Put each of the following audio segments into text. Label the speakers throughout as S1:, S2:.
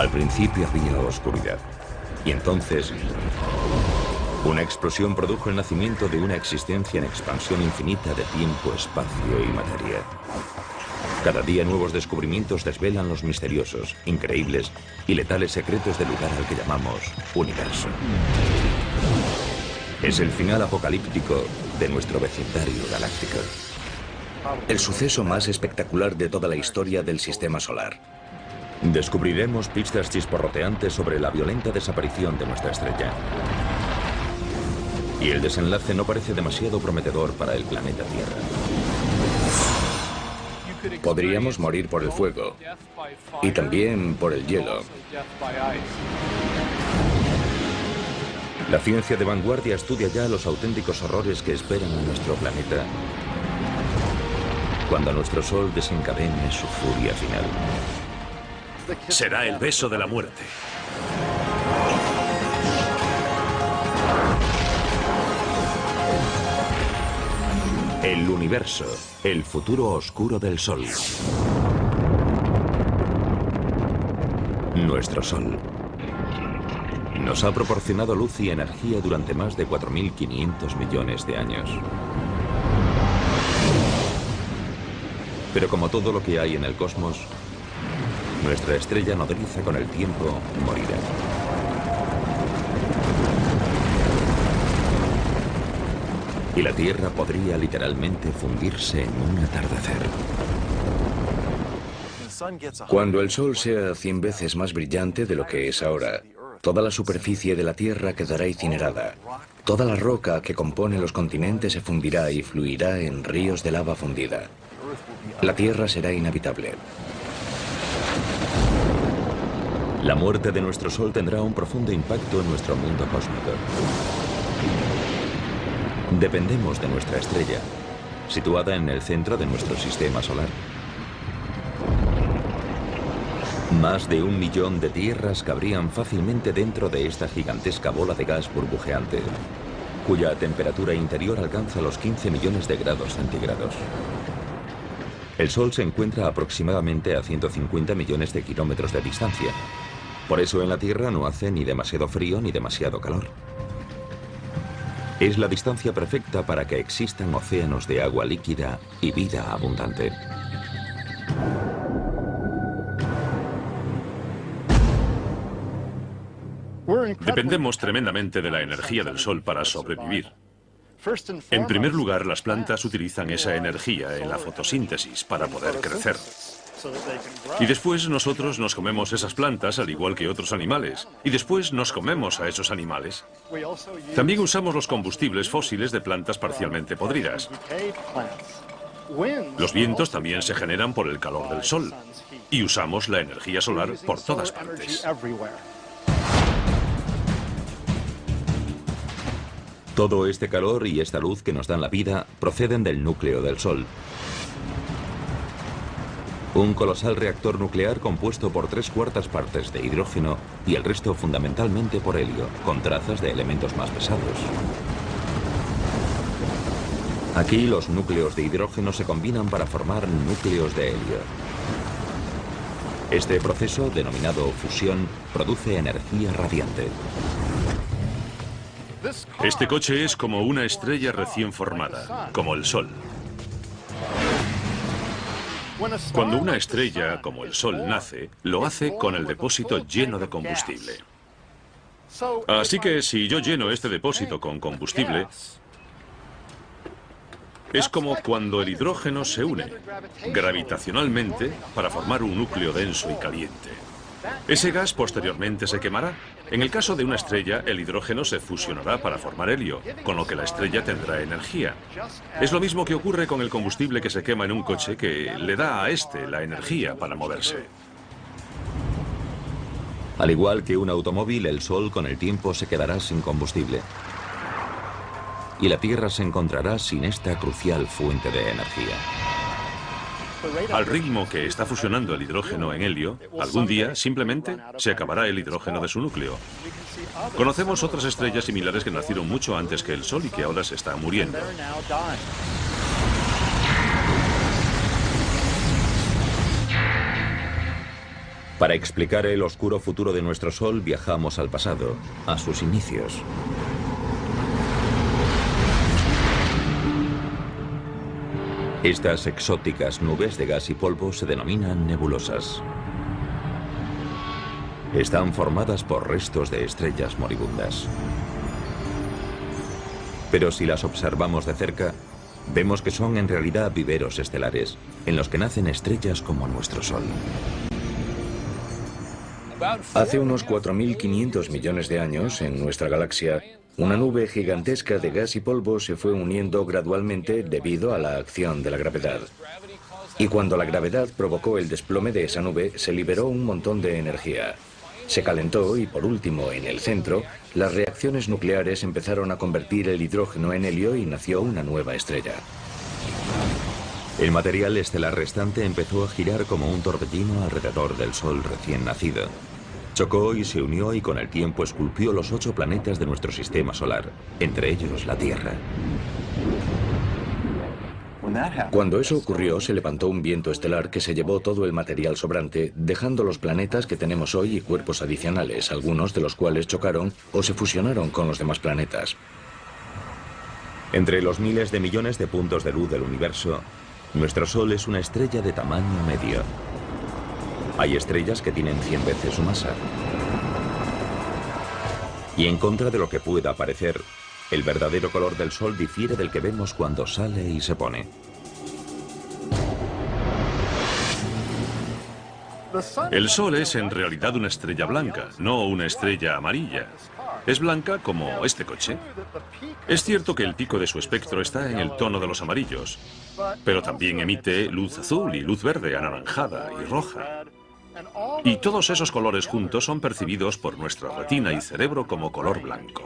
S1: Al principio había oscuridad. Y entonces, una explosión produjo el nacimiento de una existencia en expansión infinita de tiempo, espacio y materia. Cada día nuevos descubrimientos desvelan los misteriosos, increíbles y letales secretos del lugar al que llamamos universo. Es el final apocalíptico de nuestro vecindario galáctico.
S2: El suceso más espectacular de toda la historia del sistema solar.
S1: Descubriremos pistas chisporroteantes sobre la violenta desaparición de nuestra estrella. Y el desenlace no parece demasiado prometedor para el planeta Tierra.
S2: Podríamos morir por el fuego y también por el hielo.
S1: La ciencia de vanguardia estudia ya los auténticos horrores que esperan a nuestro planeta cuando nuestro Sol desencadene su furia final.
S3: Será el beso de la muerte.
S1: El universo, el futuro oscuro del Sol. Nuestro Sol nos ha proporcionado luz y energía durante más de 4.500 millones de años. Pero como todo lo que hay en el cosmos, nuestra estrella nodriza con el tiempo morirá. Y la Tierra podría literalmente fundirse en un atardecer.
S2: Cuando el Sol sea 100 veces más brillante de lo que es ahora, toda la superficie de la Tierra quedará incinerada. Toda la roca que compone los continentes se fundirá y fluirá en ríos de lava fundida. La Tierra será inhabitable.
S1: La muerte de nuestro Sol tendrá un profundo impacto en nuestro mundo cósmico. Dependemos de nuestra estrella, situada en el centro de nuestro sistema solar. Más de 1 millón de tierras cabrían fácilmente dentro de esta gigantesca bola de gas burbujeante, cuya temperatura interior alcanza los 15 millones de grados centígrados. El Sol se encuentra aproximadamente a 150 millones de kilómetros de distancia. Por eso en la Tierra no hace ni demasiado frío ni demasiado calor. Es la distancia perfecta para que existan océanos de agua líquida y vida abundante.
S3: Dependemos tremendamente de la energía del Sol para sobrevivir. En primer lugar, las plantas utilizan esa energía en la fotosíntesis para poder crecer. Y después nosotros nos comemos esas plantas al igual que otros animales. Y después nos comemos a esos animales. También usamos los combustibles fósiles de plantas parcialmente podridas. Los vientos también se generan por el calor del Sol. Y usamos la energía solar por todas partes.
S1: Todo este calor y esta luz que nos dan la vida proceden del núcleo del Sol. Un colosal reactor nuclear compuesto por 3/4 partes de hidrógeno y el resto fundamentalmente por helio, con trazas de elementos más pesados. Aquí los núcleos de hidrógeno se combinan para formar núcleos de helio. Este proceso, denominado fusión, produce energía radiante.
S3: Este coche es como una estrella recién formada, como el Sol. Cuando una estrella, como el Sol, nace, lo hace con el depósito lleno de combustible. Así que si yo lleno este depósito con combustible, es como cuando el hidrógeno se une gravitacionalmente para formar un núcleo denso y caliente. Ese gas posteriormente se quemará. En el caso de una estrella, el hidrógeno se fusionará para formar helio, con lo que la estrella tendrá energía. Es lo mismo que ocurre con el combustible que se quema en un coche, que le da a este la energía para moverse.
S1: Al igual que un automóvil, el Sol con el tiempo se quedará sin combustible. Y la Tierra se encontrará sin esta crucial fuente de energía.
S3: Al ritmo que está fusionando el hidrógeno en helio, algún día simplemente se acabará el hidrógeno de su núcleo. Conocemos otras estrellas similares que nacieron mucho antes que el Sol y que ahora se están muriendo.
S1: Para explicar el oscuro futuro de nuestro Sol, viajamos al pasado, a sus inicios. Estas exóticas nubes de gas y polvo se denominan nebulosas. Están formadas por restos de estrellas moribundas. Pero si las observamos de cerca, vemos que son en realidad viveros estelares, en los que nacen estrellas como nuestro Sol.
S2: Hace unos 4.500 millones de años, en nuestra galaxia, una nube gigantesca de gas y polvo se fue uniendo gradualmente debido a la acción de la gravedad. Y cuando la gravedad provocó el desplome de esa nube, se liberó un montón de energía. Se calentó y, por último, en el centro, las reacciones nucleares empezaron a convertir el hidrógeno en helio y nació una nueva estrella.
S1: El material estelar restante empezó a girar como un torbellino alrededor del Sol recién nacido. Chocó y se unió y con el tiempo esculpió los 8 planetas de nuestro sistema solar, entre ellos la Tierra.
S2: Cuando eso ocurrió, se levantó un viento estelar que se llevó todo el material sobrante, dejando los planetas que tenemos hoy y cuerpos adicionales, algunos de los cuales chocaron o se fusionaron con los demás planetas.
S1: Entre los miles de millones de puntos de luz del universo, nuestro Sol es una estrella de tamaño medio. Hay estrellas que tienen 100 veces su masa. Y en contra de lo que pueda parecer, el verdadero color del Sol difiere del que vemos cuando sale y se pone.
S3: El Sol es en realidad una estrella blanca, no una estrella amarilla. Es blanca como este coche. Es cierto que el pico de su espectro está en el tono de los amarillos, pero también emite luz azul y luz verde, anaranjada y roja. Y todos esos colores juntos son percibidos por nuestra retina y cerebro como color blanco.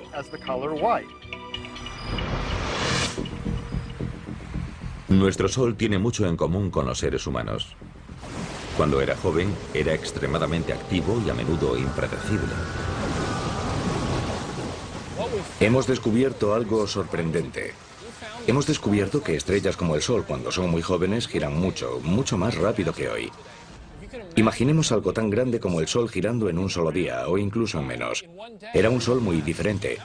S1: Nuestro Sol tiene mucho en común con los seres humanos. Cuando era joven, era extremadamente activo y a menudo impredecible.
S2: Hemos descubierto algo sorprendente. Hemos descubierto que estrellas como el Sol, cuando son muy jóvenes, giran mucho, mucho más rápido que hoy. Imaginemos algo tan grande como el Sol girando en un solo día, o incluso en menos. Era un Sol muy diferente.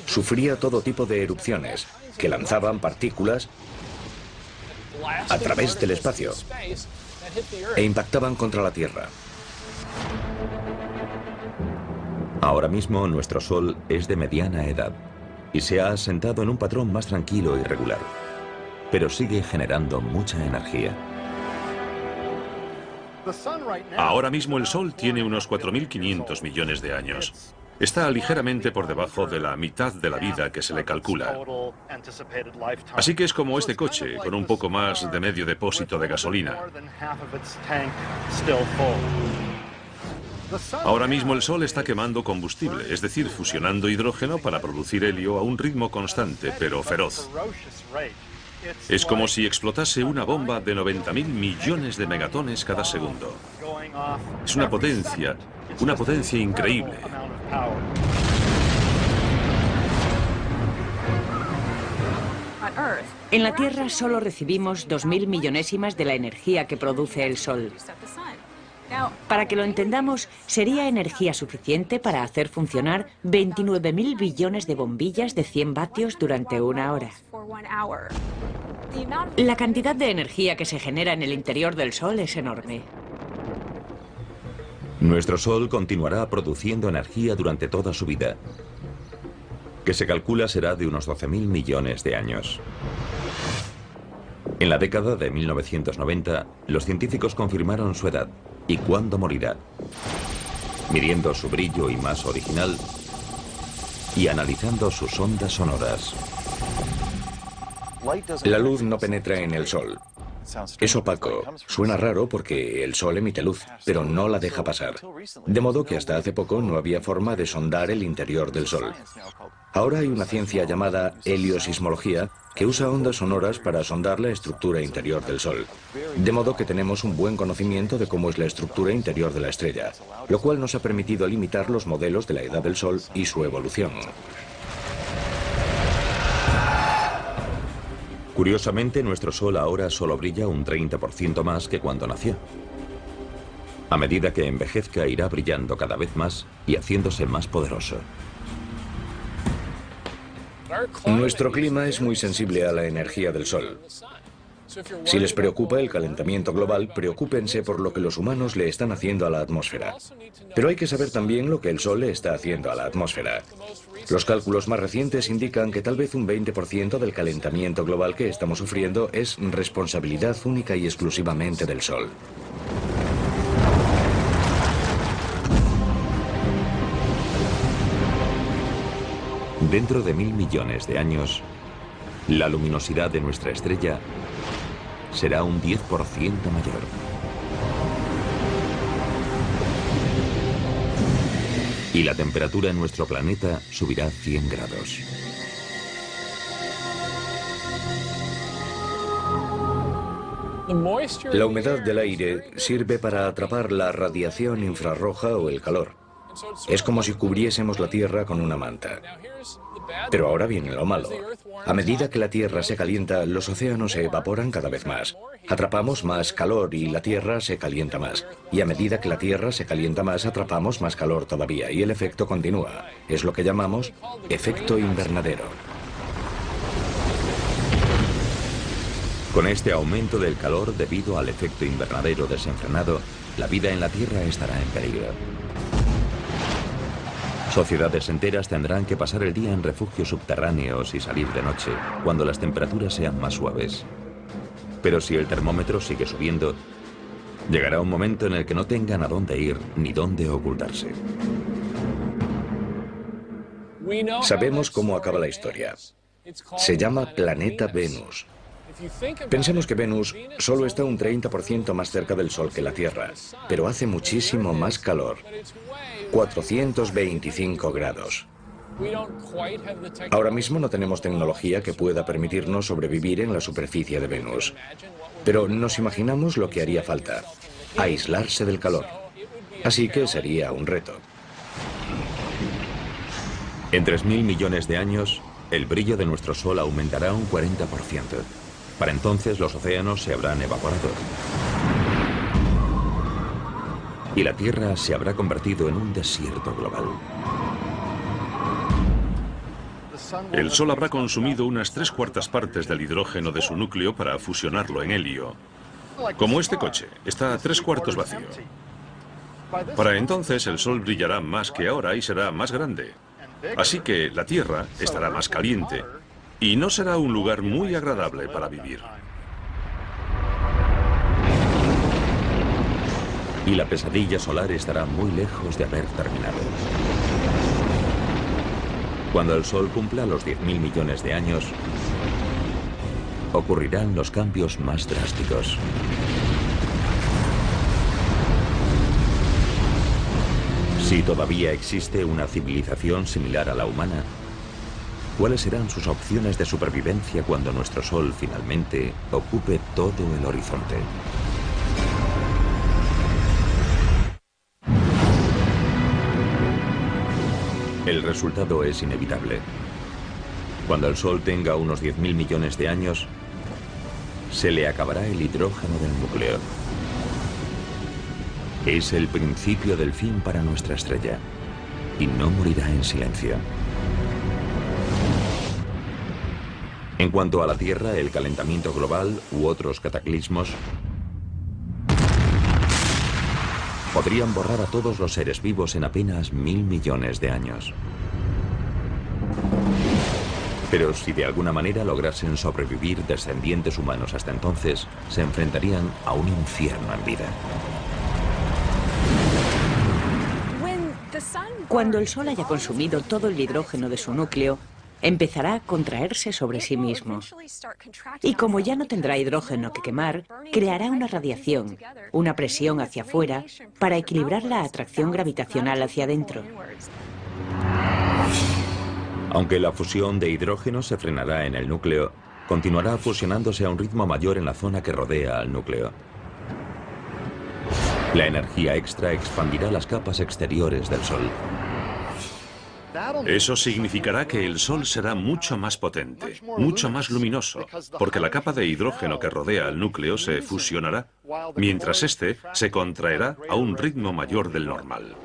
S2: Sufría todo tipo de erupciones, que lanzaban partículas a través del espacio e impactaban contra la Tierra.
S1: Ahora mismo nuestro Sol es de mediana edad y se ha asentado en un patrón más tranquilo y regular, pero sigue generando mucha energía.
S3: Ahora mismo el Sol tiene unos 4.500 millones de años. Está ligeramente por debajo de la mitad de la vida que se le calcula. Así que es como este coche, con un poco más de medio depósito de gasolina. Ahora mismo el Sol está quemando combustible, es decir, fusionando hidrógeno para producir helio a un ritmo constante, pero feroz. Es como si explotase una bomba de 90.000 millones de megatones cada segundo. Es una potencia increíble.
S4: En la Tierra solo recibimos 2.000 millonésimas de la energía que produce el Sol. Para que lo entendamos, sería energía suficiente para hacer funcionar 29.000 billones de bombillas de 100 vatios durante una hora. La cantidad de energía que se genera en el interior del Sol es enorme.
S1: Nuestro Sol continuará produciendo energía durante toda su vida, que se calcula será de unos 12.000 millones de años. En la década de 1990, los científicos confirmaron su edad y cuándo morirá, midiendo su brillo y masa original y analizando sus ondas sonoras.
S2: La luz no penetra en el Sol. Es opaco. Suena raro porque el Sol emite luz, pero no la deja pasar. De modo que hasta hace poco no había forma de sondar el interior del Sol. Ahora hay una ciencia llamada heliosismología que usa ondas sonoras para sondar la estructura interior del Sol. De modo que tenemos un buen conocimiento de cómo es la estructura interior de la estrella, lo cual nos ha permitido limitar los modelos de la edad del Sol y su evolución.
S1: Curiosamente, nuestro Sol ahora solo brilla un 30% más que cuando nació. A medida que envejezca, irá brillando cada vez más y haciéndose más poderoso.
S2: Nuestro clima es muy sensible a la energía del Sol. Si les preocupa el calentamiento global, preocúpense por lo que los humanos le están haciendo a la atmósfera. Pero hay que saber también lo que el Sol le está haciendo a la atmósfera. Los cálculos más recientes indican que tal vez un 20% del calentamiento global que estamos sufriendo es responsabilidad única y exclusivamente del Sol.
S1: Dentro de 1000 millones de años, la luminosidad de nuestra estrella será un 10% mayor. Y la temperatura en nuestro planeta subirá 100 grados.
S2: La humedad del aire sirve para atrapar la radiación infrarroja o el calor. Es como si cubriésemos la Tierra con una manta. Pero ahora viene lo malo. A medida que la Tierra se calienta, los océanos se evaporan cada vez más. Atrapamos más calor y la Tierra se calienta más. Y a medida que la Tierra se calienta más, atrapamos más calor todavía. Y el efecto continúa. Es lo que llamamos efecto invernadero.
S1: Con este aumento del calor debido al efecto invernadero desenfrenado, la vida en la Tierra estará en peligro. Sociedades enteras tendrán que pasar el día en refugios subterráneos y salir de noche, cuando las temperaturas sean más suaves. Pero si el termómetro sigue subiendo, llegará un momento en el que no tengan a dónde ir ni dónde ocultarse.
S2: Sabemos cómo acaba la historia. Se llama planeta Venus. Pensemos que Venus solo está un 30% más cerca del Sol que la Tierra, pero hace muchísimo más calor. 425 grados. Ahora mismo no tenemos tecnología que pueda permitirnos sobrevivir en la superficie de Venus. Pero nos imaginamos lo que haría falta: aislarse del calor. Así que sería un reto.
S1: En 3000 millones de años, el brillo de nuestro Sol aumentará un 40%. Para entonces los océanos se habrán evaporado. Y la Tierra se habrá convertido en un desierto global.
S3: El Sol habrá consumido unas 3/4 partes del hidrógeno de su núcleo para fusionarlo en helio. Como este coche, está a 3/4 vacío. Para entonces el Sol brillará más que ahora y será más grande. Así que la Tierra estará más caliente y no será un lugar muy agradable para vivir.
S1: Y la pesadilla solar estará muy lejos de haber terminado. Cuando el Sol cumpla los 10.000 millones de años, ocurrirán los cambios más drásticos. Si todavía existe una civilización similar a la humana, ¿cuáles serán sus opciones de supervivencia cuando nuestro Sol finalmente ocupe todo el horizonte? El resultado es inevitable. Cuando el Sol tenga unos 10.000 millones de años, se le acabará el hidrógeno del núcleo. Es el principio del fin para nuestra estrella, y no morirá en silencio. En cuanto a la Tierra, el calentamiento global u otros cataclismos podrían borrar a todos los seres vivos en apenas 1000 millones de años. Pero si de alguna manera lograsen sobrevivir descendientes humanos hasta entonces, se enfrentarían a un infierno en vida.
S4: Cuando el Sol haya consumido todo el hidrógeno de su núcleo, empezará a contraerse sobre sí mismo. Y como ya no tendrá hidrógeno que quemar, creará una radiación, una presión hacia afuera, para equilibrar la atracción gravitacional hacia adentro.
S1: Aunque la fusión de hidrógeno se frenará en el núcleo, continuará fusionándose a un ritmo mayor en la zona que rodea al núcleo. La energía extra expandirá las capas exteriores del Sol.
S3: Eso significará que el Sol será mucho más potente, mucho más luminoso, porque la capa de hidrógeno que rodea al núcleo se fusionará, mientras este se contraerá a un ritmo mayor del normal.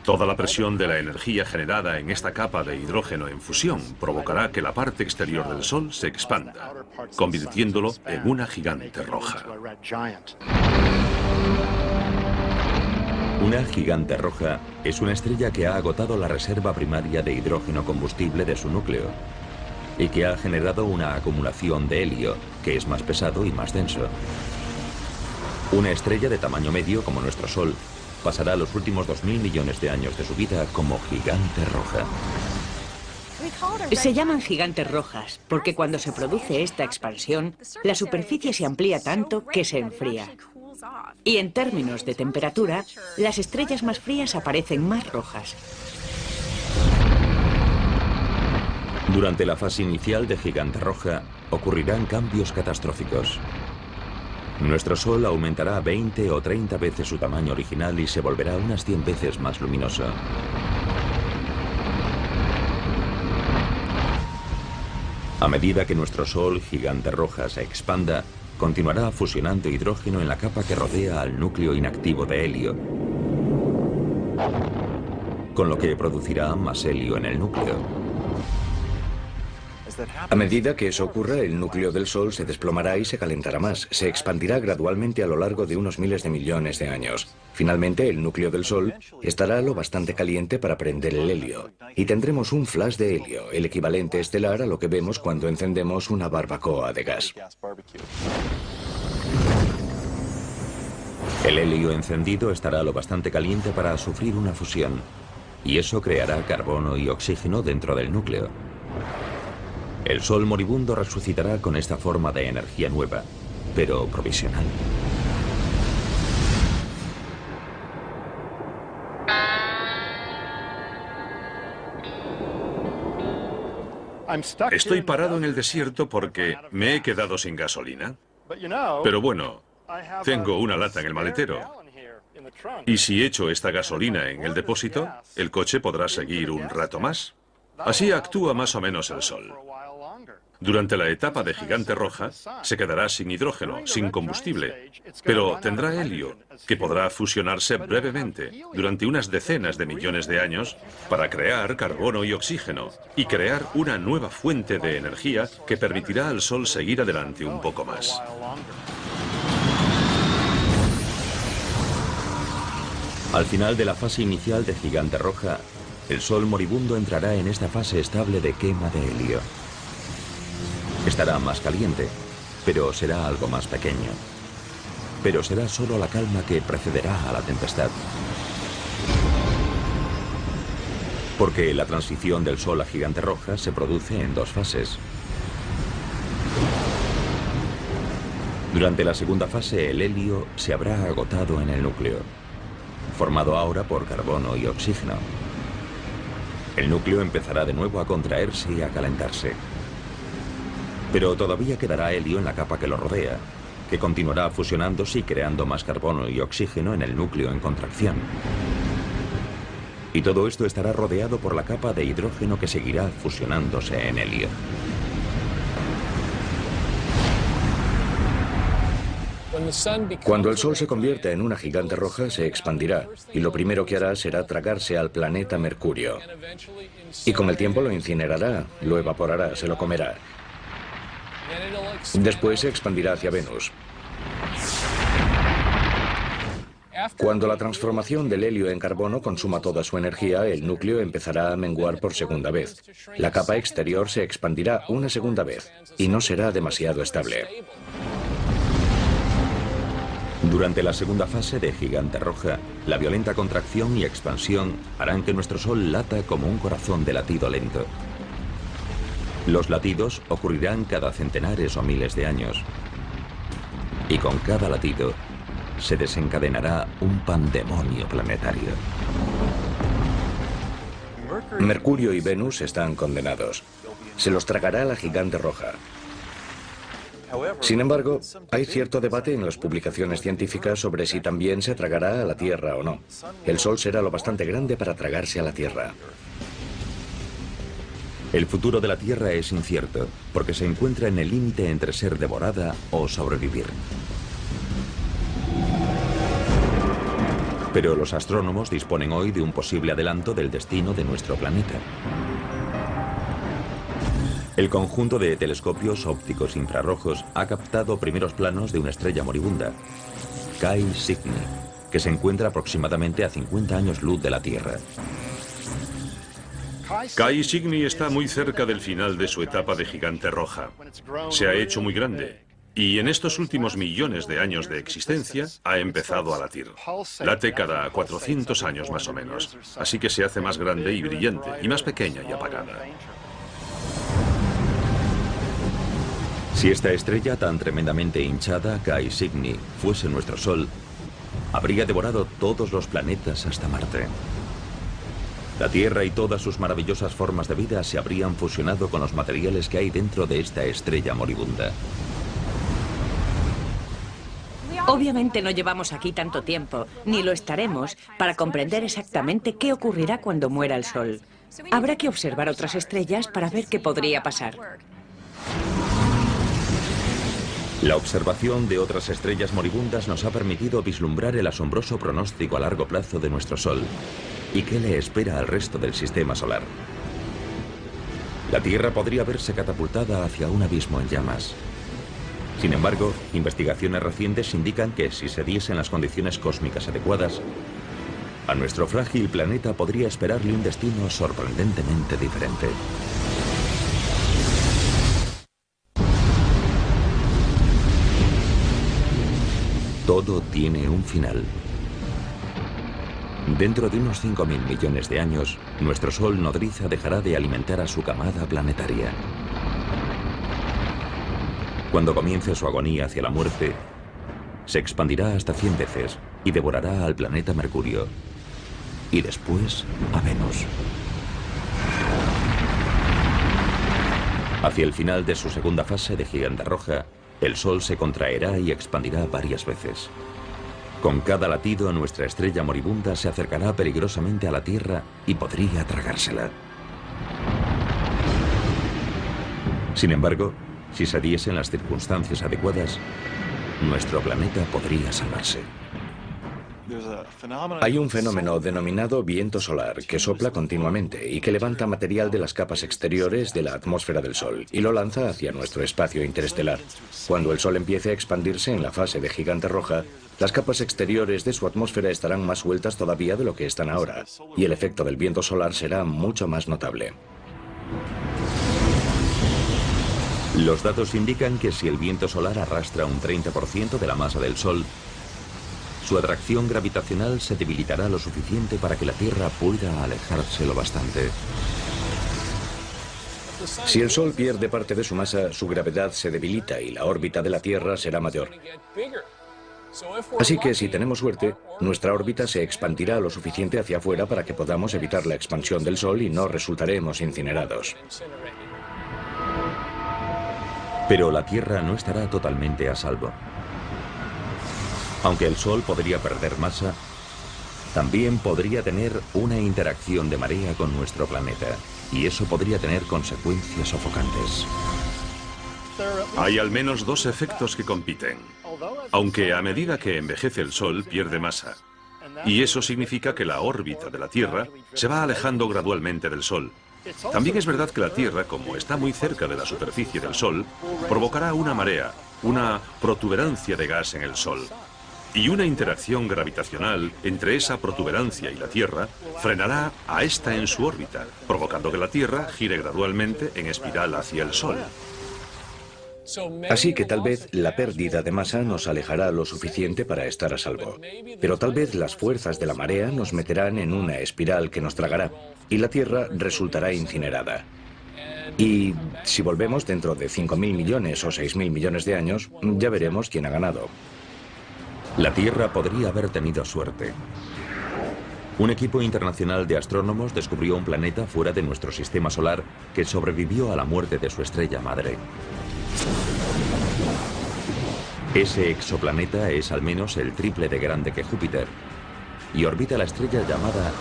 S3: Toda la presión de la energía generada en esta capa de hidrógeno en fusión provocará que la parte exterior del Sol se expanda, convirtiéndolo en una gigante roja.
S1: Una gigante roja es una estrella que ha agotado la reserva primaria de hidrógeno combustible de su núcleo y que ha generado una acumulación de helio, que es más pesado y más denso. Una estrella de tamaño medio como nuestro Sol pasará los últimos 2000 millones de años de su vida como gigante roja.
S4: Se llaman gigantes rojas porque cuando se produce esta expansión, la superficie se amplía tanto que se enfría. Y en términos de temperatura, las estrellas más frías aparecen más rojas.
S1: Durante la fase inicial de gigante roja, ocurrirán cambios catastróficos. Nuestro Sol aumentará 20 o 30 veces su tamaño original y se volverá unas 100 veces más luminoso. A medida que nuestro Sol gigante roja se expanda, continuará fusionando hidrógeno en la capa que rodea al núcleo inactivo de helio, con lo que producirá más helio en el núcleo.
S2: A medida que eso ocurra, el núcleo del Sol se desplomará y se calentará más. Se expandirá gradualmente a lo largo de unos miles de millones de años. Finalmente, el núcleo del Sol estará lo bastante caliente para prender el helio. Y tendremos un flash de helio, el equivalente estelar a lo que vemos cuando encendemos una barbacoa de gas.
S1: El helio encendido estará lo bastante caliente para sufrir una fusión, y eso creará carbono y oxígeno dentro del núcleo. El Sol moribundo resucitará con esta forma de energía nueva, pero provisional.
S3: Estoy parado en el desierto porque me he quedado sin gasolina. Pero bueno, tengo una lata en el maletero. Y si echo esta gasolina en el depósito, el coche podrá seguir un rato más. Así actúa más o menos el Sol. Durante la etapa de gigante roja, se quedará sin hidrógeno, sin combustible, pero tendrá helio, que podrá fusionarse brevemente, durante unas decenas de millones de años, para crear carbono y oxígeno, y crear una nueva fuente de energía que permitirá al Sol seguir adelante un poco más.
S1: Al final de la fase inicial de gigante roja, el Sol moribundo entrará en esta fase estable de quema de helio. Estará más caliente, pero será algo más pequeño. Pero será solo la calma que precederá a la tempestad. Porque la transición del Sol a gigante roja se produce en dos fases. Durante la segunda fase, el helio se habrá agotado en el núcleo, formado ahora por carbono y oxígeno. El núcleo empezará de nuevo a contraerse y a calentarse. Pero todavía quedará helio en la capa que lo rodea, que continuará fusionándose y creando más carbono y oxígeno en el núcleo en contracción. Y todo esto estará rodeado por la capa de hidrógeno que seguirá fusionándose en helio.
S2: Cuando el Sol se convierta en una gigante roja, se expandirá, y lo primero que hará será tragarse al planeta Mercurio. Y con el tiempo lo incinerará, lo evaporará, se lo comerá. Después se expandirá hacia Venus. Cuando la transformación del helio en carbono consuma toda su energía, el núcleo empezará a menguar por segunda vez. La capa exterior se expandirá una segunda vez, y no será demasiado estable.
S1: Durante la segunda fase de gigante roja, la violenta contracción y expansión harán que nuestro Sol lata como un corazón de latido lento. Los latidos ocurrirán cada centenares o miles de años. Y con cada latido se desencadenará un pandemonio planetario.
S2: Mercurio y Venus están condenados. Se los tragará la gigante roja. Sin embargo, hay cierto debate en las publicaciones científicas sobre si también se tragará a la Tierra o no. El Sol será lo bastante grande para tragarse a la Tierra.
S1: El futuro de la Tierra es incierto, porque se encuentra en el límite entre ser devorada o sobrevivir. Pero los astrónomos disponen hoy de un posible adelanto del destino de nuestro planeta. El conjunto de telescopios ópticos infrarrojos ha captado primeros planos de una estrella moribunda, Cae Cygni, que se encuentra aproximadamente a 50 años luz de la Tierra.
S3: Cae Cygni está muy cerca del final de su etapa de gigante roja. Se ha hecho muy grande y en estos últimos millones de años de existencia ha empezado a latir. Late cada 400 años más o menos, así que se hace más grande y brillante y más pequeña y apagada.
S1: Si esta estrella tan tremendamente hinchada, Cae Cygni, fuese nuestro Sol, habría devorado todos los planetas hasta Marte. La Tierra y todas sus maravillosas formas de vida se habrían fusionado con los materiales que hay dentro de esta estrella moribunda.
S4: Obviamente no llevamos aquí tanto tiempo, ni lo estaremos, para comprender exactamente qué ocurrirá cuando muera el Sol. Habrá que observar otras estrellas para ver qué podría pasar.
S1: La observación de otras estrellas moribundas nos ha permitido vislumbrar el asombroso pronóstico a largo plazo de nuestro Sol y qué le espera al resto del sistema solar. La Tierra podría verse catapultada hacia un abismo en llamas. Sin embargo, investigaciones recientes indican que si se diesen las condiciones cósmicas adecuadas, a nuestro frágil planeta podría esperarle un destino sorprendentemente diferente. Todo tiene un final. Dentro de unos 5.000 millones de años, nuestro Sol nodriza dejará de alimentar a su camada planetaria. Cuando comience su agonía hacia la muerte, se expandirá hasta 100 veces y devorará al planeta Mercurio y después a Venus. Hacia el final de su segunda fase de gigante roja, el Sol se contraerá y expandirá varias veces. Con cada latido, nuestra estrella moribunda se acercará peligrosamente a la Tierra y podría tragársela. Sin embargo, si se diesen las circunstancias adecuadas, nuestro planeta podría salvarse.
S2: Hay un fenómeno denominado viento solar que sopla continuamente y que levanta material de las capas exteriores de la atmósfera del Sol y lo lanza hacia nuestro espacio interestelar. Cuando el Sol empiece a expandirse en la fase de gigante roja, las capas exteriores de su atmósfera estarán más sueltas todavía de lo que están ahora, y el efecto del viento solar será mucho más notable.
S1: Los datos indican que si el viento solar arrastra un 30% de la masa del Sol, su atracción gravitacional se debilitará lo suficiente para que la Tierra pueda alejarse lo bastante.
S2: Si el Sol pierde parte de su masa, su gravedad se debilita y la órbita de la Tierra será mayor. Así que si tenemos suerte, nuestra órbita se expandirá lo suficiente hacia afuera para que podamos evitar la expansión del Sol y no resultaremos incinerados.
S1: Pero la Tierra no estará totalmente a salvo. Aunque el Sol podría perder masa, también podría tener una interacción de marea con nuestro planeta, y eso podría tener consecuencias sofocantes.
S3: Hay al menos dos efectos que compiten. Aunque a medida que envejece el Sol pierde masa, y eso significa que la órbita de la Tierra se va alejando gradualmente del Sol. También es verdad que la Tierra, como está muy cerca de la superficie del Sol, provocará una marea, una protuberancia de gas en el Sol. Y una interacción gravitacional entre esa protuberancia y la Tierra frenará a esta en su órbita, provocando que la Tierra gire gradualmente en espiral hacia el Sol.
S2: Así que tal vez la pérdida de masa nos alejará lo suficiente para estar a salvo. Pero tal vez las fuerzas de la marea nos meterán en una espiral que nos tragará y la Tierra resultará incinerada. Y si volvemos dentro de 5.000 millones o 6.000 millones de años, ya veremos quién ha ganado.
S1: La Tierra podría haber tenido suerte. Un equipo internacional de astrónomos descubrió un planeta fuera de nuestro sistema solar que sobrevivió a la muerte de su estrella madre. Ese exoplaneta es al menos el triple de grande que Júpiter y orbita la estrella llamada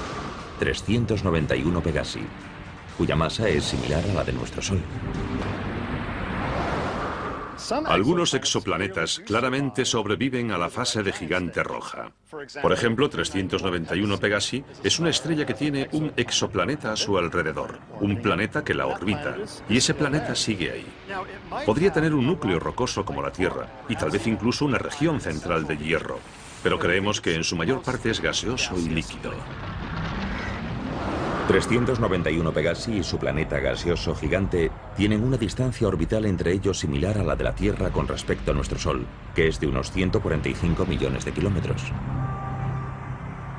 S1: 391 Pegasi, cuya masa es similar a la de nuestro Sol.
S3: Algunos exoplanetas claramente sobreviven a la fase de gigante roja. Por ejemplo, 391 Pegasi es una estrella que tiene un exoplaneta a su alrededor, un planeta que la orbita, y ese planeta sigue ahí. Podría tener un núcleo rocoso como la Tierra, y tal vez incluso una región central de hierro, pero creemos que en su mayor parte es gaseoso y líquido.
S1: 391 Pegasi y su planeta gaseoso gigante tienen una distancia orbital entre ellos similar a la de la Tierra con respecto a nuestro Sol, que es de unos 145 millones de kilómetros.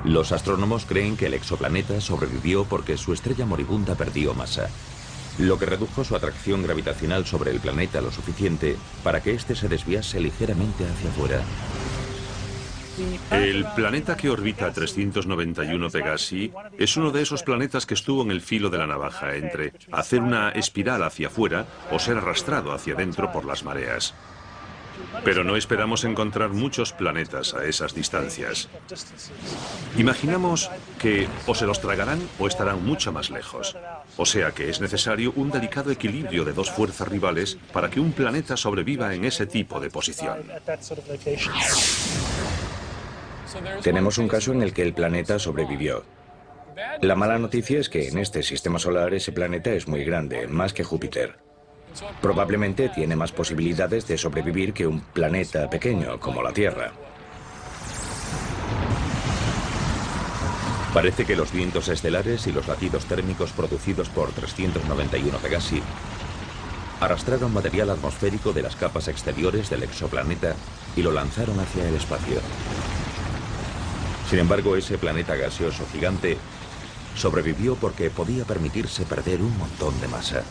S1: Los astrónomos creen que el exoplaneta sobrevivió porque su estrella moribunda perdió masa, lo que redujo su atracción gravitacional sobre el planeta lo suficiente para que éste se desviase ligeramente hacia afuera.
S3: El planeta que orbita 391 Pegasi es uno de esos planetas que estuvo en el filo de la navaja entre hacer una espiral hacia afuera o ser arrastrado hacia adentro por las mareas. Pero no esperamos encontrar muchos planetas a esas distancias. Imaginamos que o se los tragarán o estarán mucho más lejos. O sea que es necesario un delicado equilibrio de dos fuerzas rivales para que un planeta sobreviva en ese tipo de posición.
S2: Tenemos un caso en el que el planeta sobrevivió. La mala noticia es que en este sistema solar ese planeta es muy grande, más que Júpiter. Probablemente tiene más posibilidades de sobrevivir que un planeta pequeño como la Tierra.
S1: Parece que los vientos estelares y los latidos térmicos producidos por 391 Pegasi arrastraron material atmosférico de las capas exteriores del exoplaneta y lo lanzaron hacia el espacio. Sin embargo, ese planeta gaseoso gigante sobrevivió porque podía permitirse perder un montón de masa.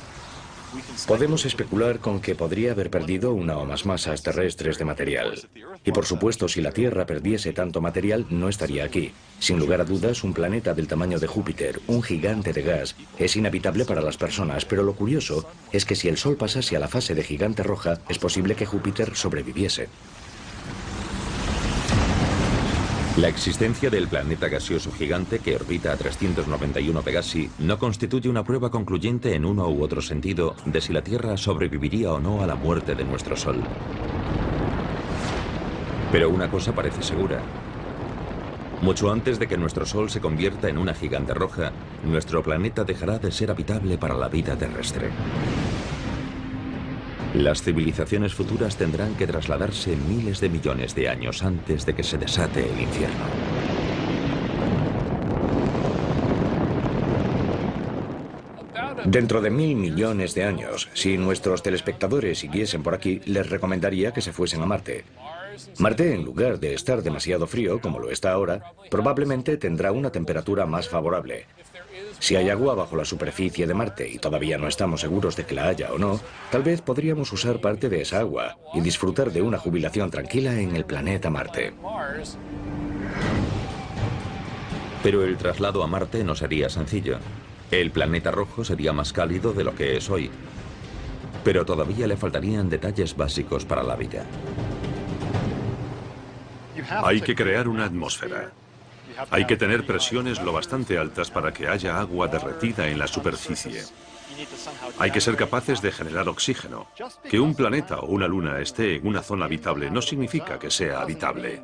S2: Podemos especular con que podría haber perdido una o más masas terrestres de material. Y por supuesto, si la Tierra perdiese tanto material, no estaría aquí. Sin lugar a dudas, un planeta del tamaño de Júpiter, un gigante de gas, es inhabitable para las personas, pero lo curioso es que si el Sol pasase a la fase de gigante roja, es posible que Júpiter sobreviviese.
S1: La existencia del planeta gaseoso gigante que orbita a 391 Pegasi no constituye una prueba concluyente en uno u otro sentido de si la Tierra sobreviviría o no a la muerte de nuestro Sol. Pero una cosa parece segura. Mucho antes de que nuestro Sol se convierta en una gigante roja, nuestro planeta dejará de ser habitable para la vida terrestre. Las civilizaciones futuras tendrán que trasladarse miles de millones de años antes de que se desate el infierno.
S2: Dentro de 1000 millones de años, si nuestros telespectadores siguiesen por aquí, les recomendaría que se fuesen a Marte. Marte, en lugar de estar demasiado frío, como lo está ahora, probablemente tendrá una temperatura más favorable. Si hay agua bajo la superficie de Marte y todavía no estamos seguros de que la haya o no, tal vez podríamos usar parte de esa agua y disfrutar de una jubilación tranquila en el planeta Marte.
S1: Pero el traslado a Marte no sería sencillo. El planeta rojo sería más cálido de lo que es hoy. Pero todavía le faltarían detalles básicos para la vida.
S3: Hay que crear una atmósfera. Hay que tener presiones lo bastante altas para que haya agua derretida en la superficie. Hay que ser capaces de generar oxígeno. Que un planeta o una luna esté en una zona habitable no significa que sea habitable.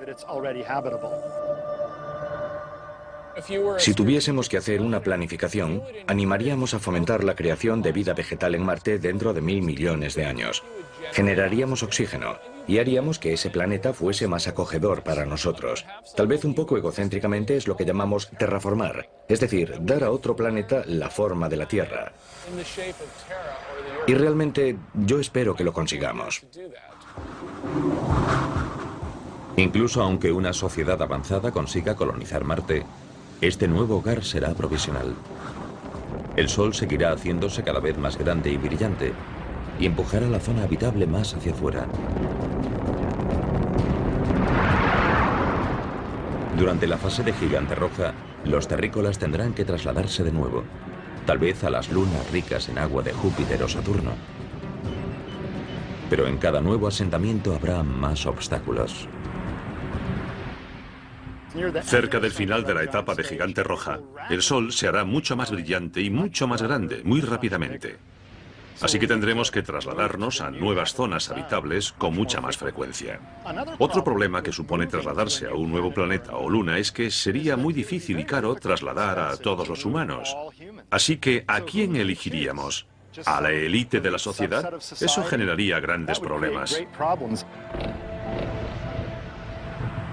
S2: Si tuviésemos que hacer una planificación, animaríamos a fomentar la creación de vida vegetal en Marte dentro de 1000 millones de años. Generaríamos oxígeno y haríamos que ese planeta fuese más acogedor para nosotros. Tal vez un poco egocéntricamente es lo que llamamos terraformar, es decir, dar a otro planeta la forma de la Tierra. Y realmente yo espero que lo consigamos.
S1: Incluso aunque una sociedad avanzada consiga colonizar Marte, este nuevo hogar será provisional. El Sol seguirá haciéndose cada vez más grande y brillante y empujará la zona habitable más hacia afuera. Durante la fase de gigante roja, los terrícolas tendrán que trasladarse de nuevo, tal vez a las lunas ricas en agua de Júpiter o Saturno. Pero en cada nuevo asentamiento habrá más obstáculos.
S3: Cerca del final de la etapa de gigante roja, el Sol se hará mucho más brillante y mucho más grande, muy rápidamente. Así que tendremos que trasladarnos a nuevas zonas habitables con mucha más frecuencia. Otro problema que supone trasladarse a un nuevo planeta o luna es que sería muy difícil y caro trasladar a todos los humanos. Así que, ¿a quién elegiríamos? ¿A la élite de la sociedad? Eso generaría grandes problemas.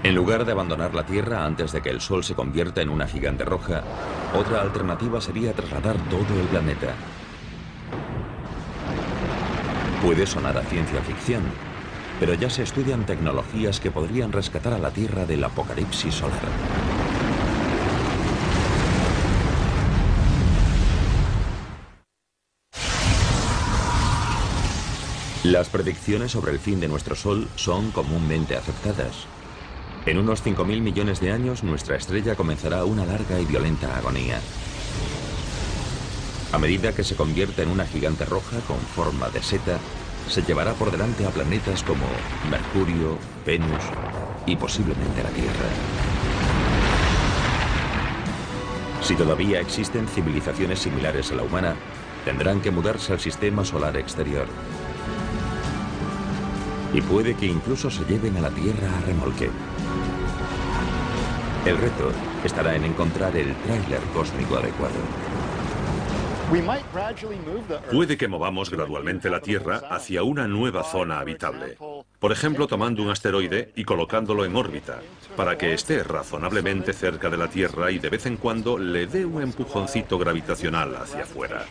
S1: En lugar de abandonar la Tierra antes de que el Sol se convierta en una gigante roja, otra alternativa sería trasladar todo el planeta. Puede sonar a ciencia ficción, pero ya se estudian tecnologías que podrían rescatar a la Tierra del apocalipsis solar. Las predicciones sobre el fin de nuestro Sol son comúnmente aceptadas. En unos 5.000 millones de años, nuestra estrella comenzará una larga y violenta agonía. A medida que se convierta en una gigante roja con forma de seta, se llevará por delante a planetas como Mercurio, Venus y posiblemente la Tierra. Si todavía existen civilizaciones similares a la humana, tendrán que mudarse al sistema solar exterior. Y puede que incluso se lleven a la Tierra a remolque. El reto estará en encontrar el tráiler cósmico adecuado.
S3: Puede que movamos gradualmente la Tierra hacia una nueva zona habitable. Por ejemplo, tomando un asteroide y colocándolo en órbita, para que esté razonablemente cerca de la Tierra y de vez en cuando le dé un empujoncito gravitacional hacia afuera.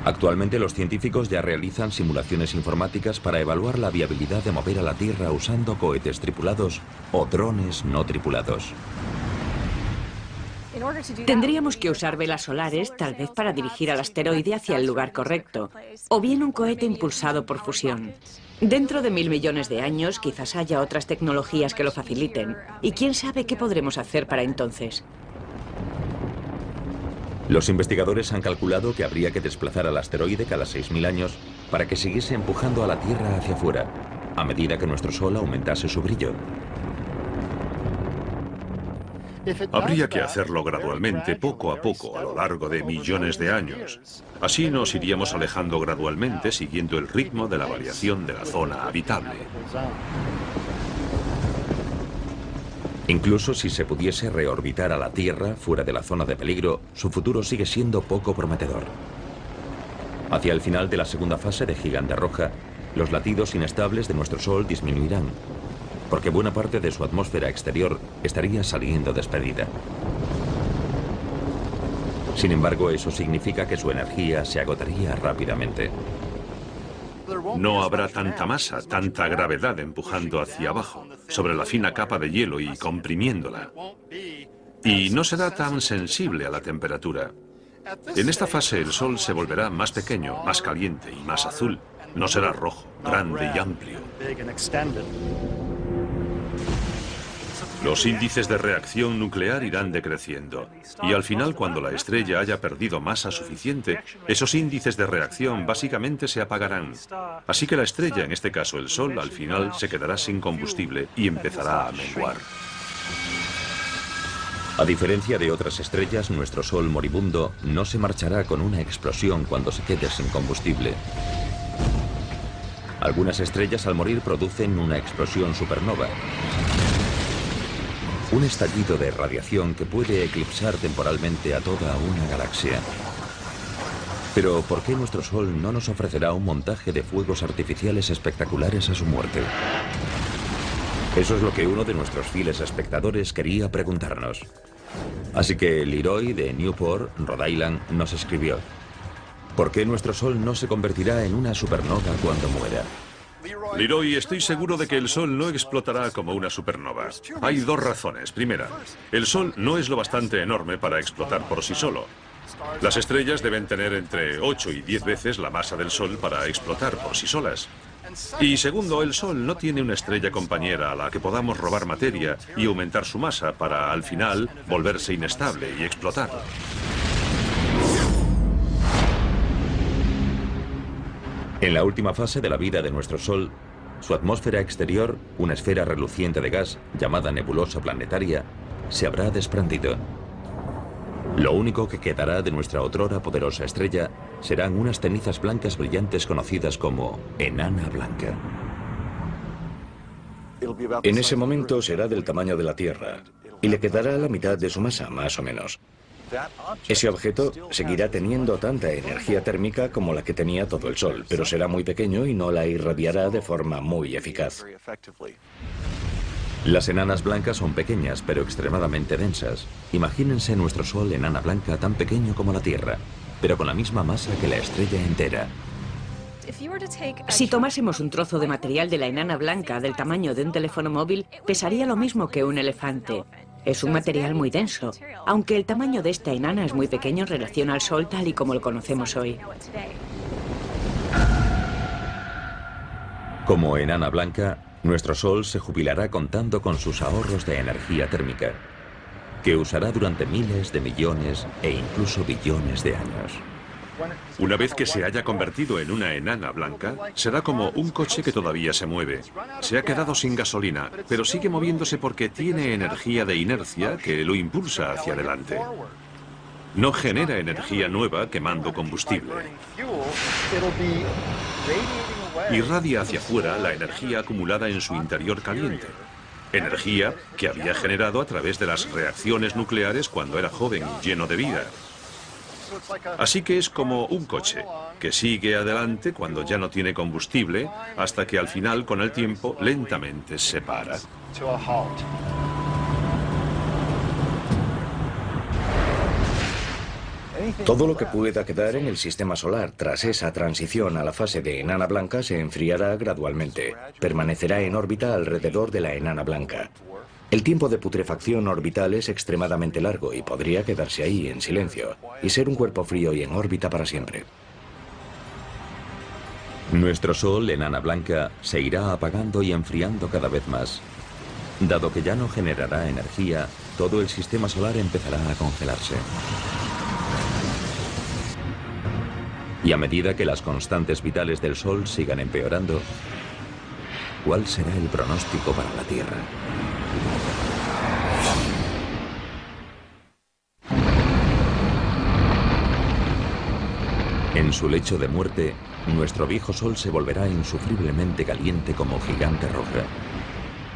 S1: Actualmente los científicos ya realizan simulaciones informáticas para evaluar la viabilidad de mover a la Tierra usando cohetes tripulados o drones no tripulados.
S4: Tendríamos que usar velas solares, tal vez para dirigir al asteroide hacia el lugar correcto, o bien un cohete impulsado por fusión. Dentro de 1.000 millones de años, quizás haya otras tecnologías que lo faciliten, y quién sabe qué podremos hacer para entonces.
S1: Los investigadores han calculado que habría que desplazar al asteroide cada 6.000 años para que siguiese empujando a la Tierra hacia afuera, a medida que nuestro Sol aumentase su brillo.
S3: Habría que hacerlo gradualmente, poco a poco, a lo largo de millones de años. Así nos iríamos alejando gradualmente, siguiendo el ritmo de la variación de la zona habitable.
S1: Incluso si se pudiese reorbitar a la Tierra fuera de la zona de peligro, su futuro sigue siendo poco prometedor. Hacia el final de la segunda fase de Gigante Roja, los latidos inestables de nuestro Sol disminuirán, porque buena parte de su atmósfera exterior estaría saliendo despedida. Sin embargo, eso significa que su energía se agotaría rápidamente.
S3: No habrá tanta masa, tanta gravedad empujando hacia abajo, sobre la fina capa de hielo y comprimiéndola. Y no será tan sensible a la temperatura. En esta fase el Sol se volverá más pequeño, más caliente y más azul. No será rojo, grande y amplio. Los índices de reacción nuclear irán decreciendo, y al final, cuando la estrella haya perdido masa suficiente, esos índices de reacción básicamente se apagarán. Así que la estrella, en este caso el Sol, al final se quedará sin combustible y empezará a menguar.
S1: A diferencia de otras estrellas, nuestro Sol moribundo no se marchará con una explosión cuando se quede sin combustible. Algunas estrellas al morir producen una explosión supernova. Un estallido de radiación que puede eclipsar temporalmente a toda una galaxia. Pero ¿por qué nuestro Sol no nos ofrecerá un montaje de fuegos artificiales espectaculares a su muerte? Eso es lo que uno de nuestros fieles espectadores quería preguntarnos. Así que Leroy de Newport, Rhode Island, nos escribió: ¿por qué nuestro Sol no se convertirá en una supernova cuando muera?
S3: Leroy, estoy seguro de que el Sol no explotará como una supernova. Hay dos razones. Primera, el Sol no es lo bastante enorme para explotar por sí solo. Las estrellas deben tener entre 8 y 10 veces la masa del Sol para explotar por sí solas. Y segundo, el Sol no tiene una estrella compañera a la que podamos robar materia y aumentar su masa para, al final, volverse inestable y explotar.
S1: En la última fase de la vida de nuestro Sol, su atmósfera exterior, una esfera reluciente de gas llamada nebulosa planetaria, se habrá desprendido. Lo único que quedará de nuestra otrora poderosa estrella serán unas cenizas blancas brillantes conocidas como enana blanca.
S2: En ese momento será del tamaño de la Tierra y le quedará la mitad de su masa, más o menos. Ese objeto seguirá teniendo tanta energía térmica como la que tenía todo el Sol, pero será muy pequeño y no la irradiará de forma muy eficaz.
S1: Las enanas blancas son pequeñas, pero extremadamente densas. Imagínense nuestro Sol enana blanca tan pequeño como la Tierra, pero con la misma masa que la estrella entera.
S4: Si tomásemos un trozo de material de la enana blanca del tamaño de un teléfono móvil, pesaría lo mismo que un elefante. Es un material muy denso, aunque el tamaño de esta enana es muy pequeño en relación al Sol tal y como lo conocemos hoy.
S1: Como enana blanca, nuestro Sol se jubilará contando con sus ahorros de energía térmica, que usará durante miles de millones e incluso billones de años.
S3: Una vez que se haya convertido en una enana blanca, será como un coche que todavía se mueve. Se ha quedado sin gasolina, pero sigue moviéndose porque tiene energía de inercia que lo impulsa hacia adelante. No genera energía nueva quemando combustible. Irradia hacia afuera la energía acumulada en su interior caliente. Energía que había generado a través de las reacciones nucleares cuando era joven y lleno de vida. Así que es como un coche, que sigue adelante cuando ya no tiene combustible, hasta que al final, con el tiempo, lentamente se para.
S2: Todo lo que pueda quedar en el sistema solar tras esa transición a la fase de enana blanca se enfriará gradualmente. Permanecerá en órbita alrededor de la enana blanca. El tiempo de putrefacción orbital es extremadamente largo y podría quedarse ahí en silencio y ser un cuerpo frío y en órbita para siempre.
S1: Nuestro Sol, enana blanca, se irá apagando y enfriando cada vez más. Dado que ya no generará energía, todo el sistema solar empezará a congelarse. Y a medida que las constantes vitales del Sol sigan empeorando, ¿cuál será el pronóstico para la Tierra? En su lecho de muerte, nuestro viejo Sol se volverá insufriblemente caliente como gigante roja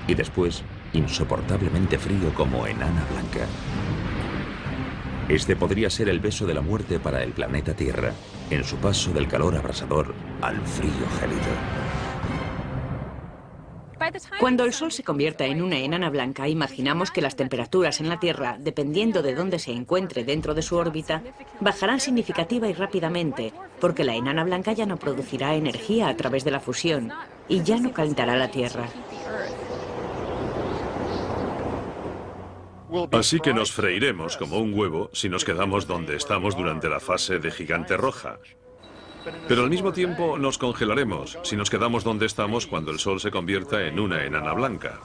S1: y después insoportablemente frío como enana blanca. Este podría ser el beso de la muerte para el planeta Tierra, en su paso del calor abrasador al frío gélido.
S4: Cuando el Sol se convierta en una enana blanca, imaginamos que las temperaturas en la Tierra, dependiendo de dónde se encuentre dentro de su órbita, bajarán significativa y rápidamente, porque la enana blanca ya no producirá energía a través de la fusión y ya no calentará la Tierra.
S3: Así que nos freiremos como un huevo si nos quedamos donde estamos durante la fase de gigante roja. Pero al mismo tiempo nos congelaremos si nos quedamos donde estamos cuando el Sol se convierta en una enana blanca.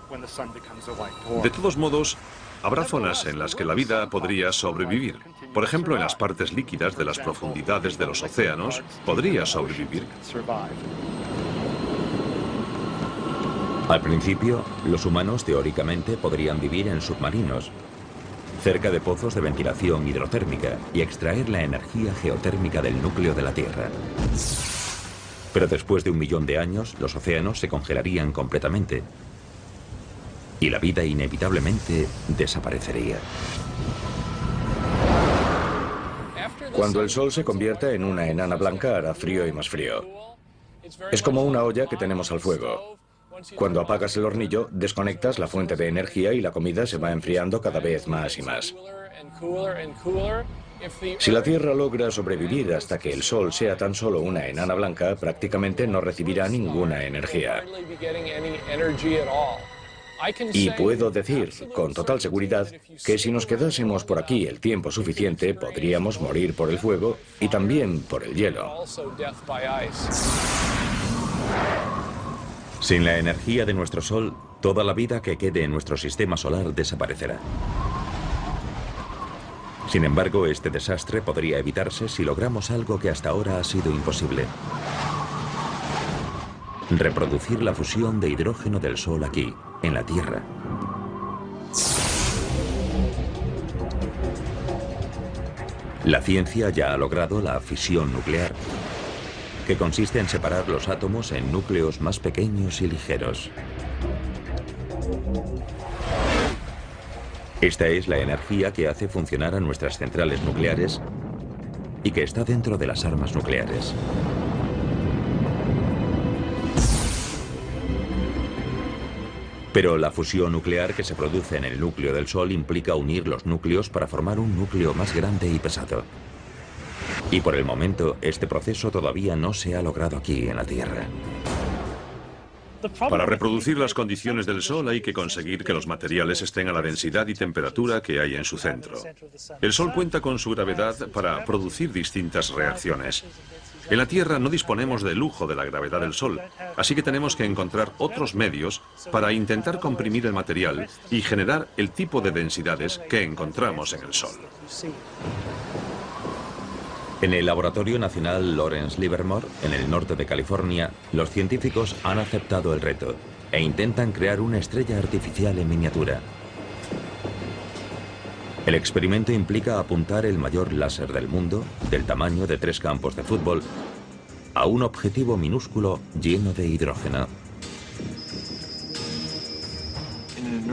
S3: De todos modos, habrá zonas en las que la vida podría sobrevivir. Por ejemplo, en las partes líquidas de las profundidades de los océanos, podría sobrevivir.
S1: Al principio, los humanos teóricamente podrían vivir en submarinos, cerca de pozos de ventilación hidrotérmica y extraer la energía geotérmica del núcleo de la Tierra. Pero después de 1 millón de años, los océanos se congelarían completamente y la vida inevitablemente desaparecería.
S2: Cuando el Sol se convierta en una enana blanca hará frío y más frío. Es como una olla que tenemos al fuego. Cuando apagas el hornillo, desconectas la fuente de energía y la comida se va enfriando cada vez más y más. Si la Tierra logra sobrevivir hasta que el Sol sea tan solo una enana blanca, prácticamente no recibirá ninguna energía. Y puedo decir, con total seguridad, que si nos quedásemos por aquí el tiempo suficiente, podríamos morir por el fuego y también por el hielo.
S1: Sin la energía de nuestro Sol, toda la vida que quede en nuestro sistema solar desaparecerá. Sin embargo, este desastre podría evitarse si logramos algo que hasta ahora ha sido imposible. reproducir la fusión de hidrógeno del Sol aquí, en la Tierra. La ciencia ya ha logrado la fisión nuclear, que consiste en separar los átomos en núcleos más pequeños y ligeros. Esta es la energía que hace funcionar a nuestras centrales nucleares y que está dentro de las armas nucleares. Pero la fusión nuclear que se produce en el núcleo del Sol implica unir los núcleos para formar un núcleo más grande y pesado. Y por el momento, este proceso todavía no se ha logrado aquí en la Tierra.
S3: Para reproducir las condiciones del Sol hay que conseguir que los materiales estén a la densidad y temperatura que hay en su centro. El Sol cuenta con su gravedad para producir distintas reacciones. En la Tierra no disponemos del lujo de la gravedad del Sol, así que tenemos que encontrar otros medios para intentar comprimir el material y generar el tipo de densidades que encontramos en el Sol.
S1: En el Laboratorio Nacional Lawrence Livermore, en el norte de California, los científicos han aceptado el reto e intentan crear una estrella artificial en miniatura. El experimento implica apuntar el mayor láser del mundo, del tamaño de 3 campos de fútbol, a un objetivo minúsculo lleno de hidrógeno.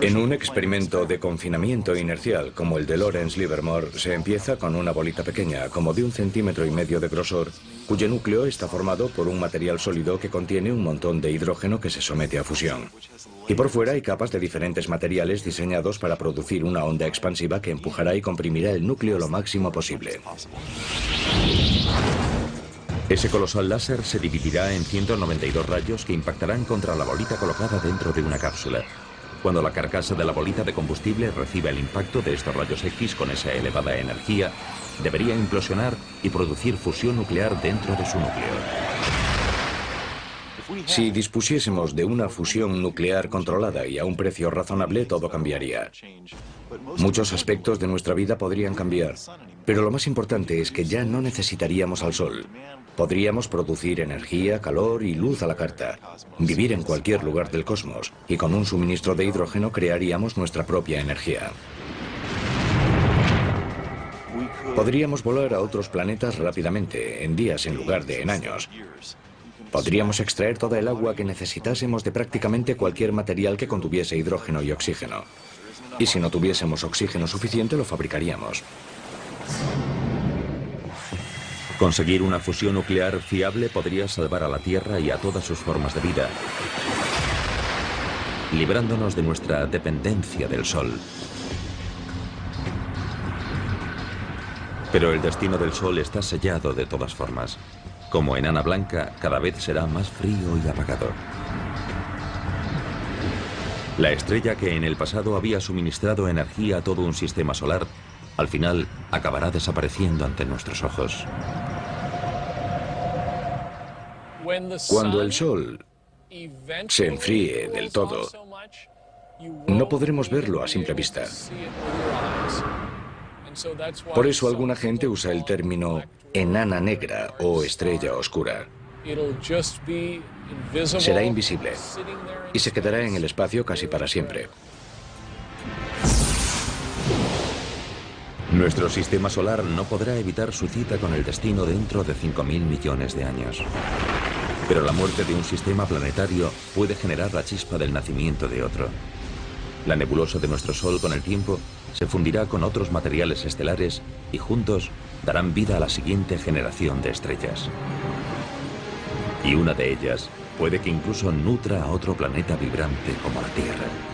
S2: En un experimento de confinamiento inercial como el de Lawrence Livermore, se empieza con una bolita pequeña, como de 1,5 centímetros de grosor, cuyo núcleo está formado por un material sólido que contiene un montón de hidrógeno que se somete a fusión. Y por fuera hay capas de diferentes materiales diseñados para producir una onda expansiva que empujará y comprimirá el núcleo lo máximo posible.
S1: Ese colosal láser se dividirá en 192 rayos que impactarán contra la bolita colocada dentro de una cápsula. Cuando la carcasa de la bolita de combustible reciba el impacto de estos rayos X con esa elevada energía, debería implosionar y producir fusión nuclear dentro de su núcleo.
S2: Si dispusiésemos de una fusión nuclear controlada y a un precio razonable, todo cambiaría. Muchos aspectos de nuestra vida podrían cambiar, pero lo más importante es que ya no necesitaríamos al Sol. Podríamos producir energía, calor y luz a la carta, vivir en cualquier lugar del cosmos, y con un suministro de hidrógeno crearíamos nuestra propia energía. Podríamos volar a otros planetas rápidamente, en días en lugar de en años. Podríamos extraer toda el agua que necesitásemos de prácticamente cualquier material que contuviese hidrógeno y oxígeno. Y si no tuviésemos oxígeno suficiente, lo fabricaríamos.
S1: Conseguir una fusión nuclear fiable podría salvar a la Tierra y a todas sus formas de vida, librándonos de nuestra dependencia del Sol. Pero el destino del Sol está sellado de todas formas. Como enana blanca, cada vez será más frío y apagado. La estrella que en el pasado había suministrado energía a todo un sistema solar, al final acabará desapareciendo ante nuestros ojos.
S2: Cuando el Sol se enfríe del todo, no podremos verlo a simple vista. Por eso alguna gente usa el término enana negra o estrella oscura. Será invisible y se quedará en el espacio casi para siempre.
S1: Nuestro sistema solar no podrá evitar su cita con el destino dentro de 5.000 millones de años. Pero la muerte de un sistema planetario puede generar la chispa del nacimiento de otro. La nebulosa de nuestro Sol con el tiempo se fundirá con otros materiales estelares y juntos darán vida a la siguiente generación de estrellas. Y una de ellas puede que incluso nutra a otro planeta vibrante como la Tierra.